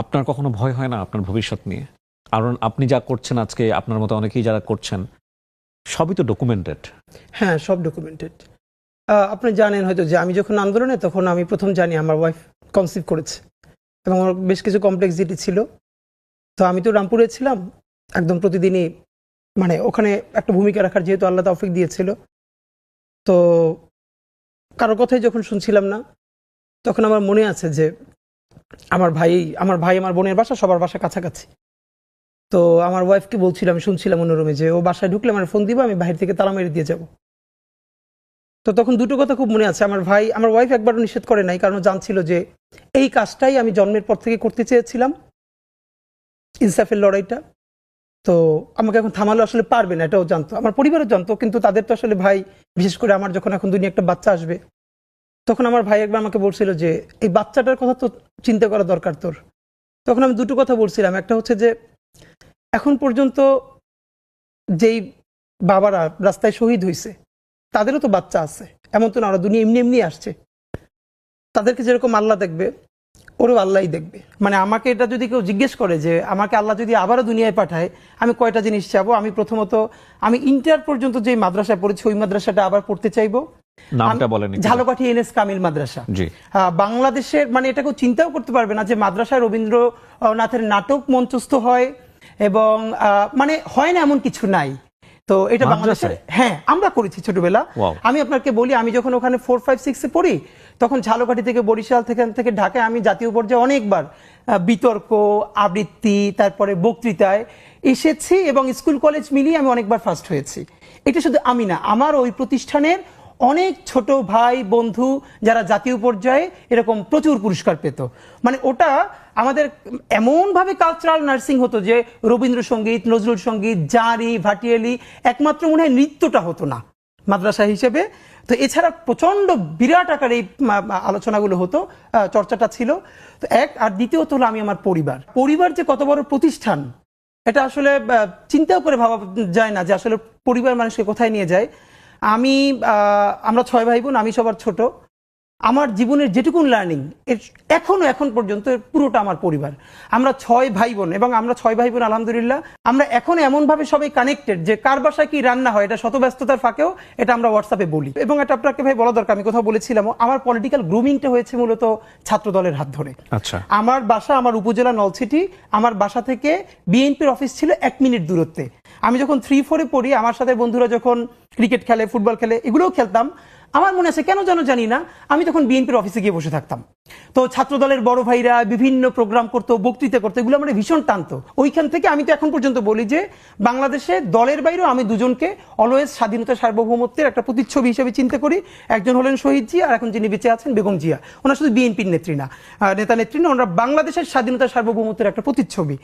আপনার কখনো ভয় হয় না আপনার ভবিষ্যৎ নিয়ে? কারণ আপনি যা করছেন আজকে, আপনার মতো অনেকেই যারা করছেন, সবই তো ডকুমেন্টেড। হ্যাঁ, সব ডকুমেন্টেড। আপনি জানেন হয়তো যে আমি যখন আন্দোলনে, তখন আমি প্রথম জানি আমার ওয়াইফ কনসিভ করেছে এবং আমার বেশ কিছু কমপ্লেক্সিটি ছিল। তো আমি তো রামপুরে ছিলাম, একদম প্রতিদিনই মানে ওখানে একটা ভূমিকা রাখার যেহেতু আল্লাহ তৌফিক দিয়েছিল, তো কারোর কথাই যখন শুনছিলাম না, তখন আমার মনে আছে যে আমার বোনের বাসা, সবার বাসা কাছাকাছি। তো আমার ওয়াইফকে বলছিলাম, আমি শুনছিলাম অন্যরুমে, যে ও বাসায় ঢুকলে আমার ফোন দিবা, আমি বাহির থেকে তালা মেরে দিয়ে যাব। তো তখন দুটো কথা খুব মনে আছে। আমার ওয়াইফ একবারও নিষেধ করে নাই, কারণ ও জানছিল যে এই কাজটাই আমি জন্মের পর থেকে করতে চেয়েছিলাম, ইনসাফের লড়াইটা। তো আমাকে এখন থামালে আসলে পারবে না, এটাও জানতো, আমার পরিবারও জানতো। কিন্তু তাদের তো আসলে ভাই, বিশেষ করে আমার যখন এখন দুনিয়া একটা বাচ্চা আসবে, তখন আমার ভাই একবার আমাকে বলছিল যে এই বাচ্চাটার কথা তো চিন্তা করা দরকার তোর। তখন আমি দুটো কথা বলছিলাম। একটা হচ্ছে যে এখন পর্যন্ত যেই বাবারা রাস্তায় শহীদ হয়েছে, তাদেরও তো বাচ্চা আছে, এমন তো না ওরা দুনিয়া এমনি এমনি আসছে। তাদেরকে যেরকম আল্লাহ দেখবে, ওরও আল্লাহই দেখবে। মানে আমাকে এটা যদি কেউ জিজ্ঞেস করে যে আমাকে আল্লাহ যদি আবারও দুনিয়ায় পাঠায়, আমি কয়টা জিনিস চাবো? আমি প্রথমত, আমি ইন্টার পর্যন্ত যে মাদ্রাসায় পড়েছি ওই মাদ্রাসাটা আবার পড়তে চাইবো। নামটা বলেন। ঝালকাঠি এনএস কামিল মাদ্রাসা। জি। বাংলাদেশের মানে এটা কেউ চিন্তাও করতে পারবে না যে মাদ্রাসায় রবীন্দ্রনাথের নাটক মঞ্চস্থ হয়, এবং মানে হয় না এমন কিছু নাই। তো এটা বাংলাদেশে, হ্যাঁ, আমরা করেছি ছোটবেলা। আমি আপনাকে বলি, আমি যখন ওখানে 4, 5, 6-এ পড়ি, তখন ঝালকাঠি থেকে বরিশাল থেকে ঢাকায় আমি জাতীয় পর্যায়ে অনেকবার বিতর্ক, আবৃত্তি, তারপরে বক্তৃতায় এসেছি, এবং স্কুল কলেজ মিলিয়ে আমি অনেকবার ফার্স্ট হয়েছি। এটা শুধু আমি না, আমার ওই প্রতিষ্ঠানের অনেক ছোট ভাই বন্ধু যারা জাতীয় পর্যায়ে এরকম প্রচুর পুরস্কার পেত। মানে ওটা আমাদের এমনভাবে কালচারাল নার্সিং হতো যে রবীন্দ্রসঙ্গীত, নজরুল সঙ্গীত, জারি, ভাটিয়ালি, একমাত্র মনে হয় নৃত্যটা হতো না মাদ্রাসা হিসেবে। তো এছাড়া প্রচন্ড বিরাট আকারে এই আলোচনাগুলো হতো, চর্চাটা ছিল। তো এক, আর দ্বিতীয়ত হলো আমি আমার পরিবার যে কত বড় প্রতিষ্ঠান, এটা আসলে চিন্তাও করে ভাবা যায় না যে আসলে পরিবার মানুষকে কোথায় নিয়ে যায়। আমরা 6 ভাই বোন, আমি সবার ছোট। আমার জীবনের যেটুকুন লার্নিং এখন পর্যন্ত পুরোটা আমার পরিবার। আমরা 6 ভাই বোন, এবং আমরা 6 ভাই বোন আলহামদুলিল্লাহ আমরা এখন এমনভাবে সবাই কানেক্টেড যে কার বাসায় কি রান্না হয় এটা শত ব্যস্ততার ফাঁকেও এটা আমরা হোয়াটসঅ্যাপে বলি। এবং এটা আপনাকে ভাই বলা দরকার, আমি কোথাও বলেছিলাম, আমার পলিটিক্যাল গ্রুমিংটা হয়েছে মূলত ছাত্র দলের হাত ধরে। আচ্ছা। আমার বাসা, আমার উপজেলা নলছিটি, আমার বাসা থেকে বিএনপির অফিস ছিল 1 মিনিট দূরত্বে। আমি যখন 3-4-এ পড়ি, আমার সাথে বন্ধুরা যখন ক্রিকেট খেলে, ফুটবল খেলে, এগুলোও খেলতাম। আমার মনে আছে কেন যেন জানি না, আমি তখন বিএনপির অফিসে গিয়ে বসে থাকতাম। তো ছাত্র দলের বড় ভাইরা বিভিন্ন প্রোগ্রাম করতো, বক্তৃতা করতো, এগুলো আমার ভীষণ টানতো। ওইখান থেকে আমি তো এখন পর্যন্ত বলি যে বাংলাদেশে দলের বাইরেও আমি দুজনকে অলওয়েজ স্বাধীনতা সার্বভৌমত্বের একটা প্রতিচ্ছবি হিসেবে চিন্তা করি। একজন হলেন শহীদ জিয়া, আর এখন যিনি বেঁচে আছেন বেগম জিয়া। ওনারা শুধু বিএনপির নেত্রী না, নেতা নেত্রী না, ওনারা বাংলাদেশের স্বাধীনতা সার্বভৌমত্বের একটা প্রতিচ্ছবি।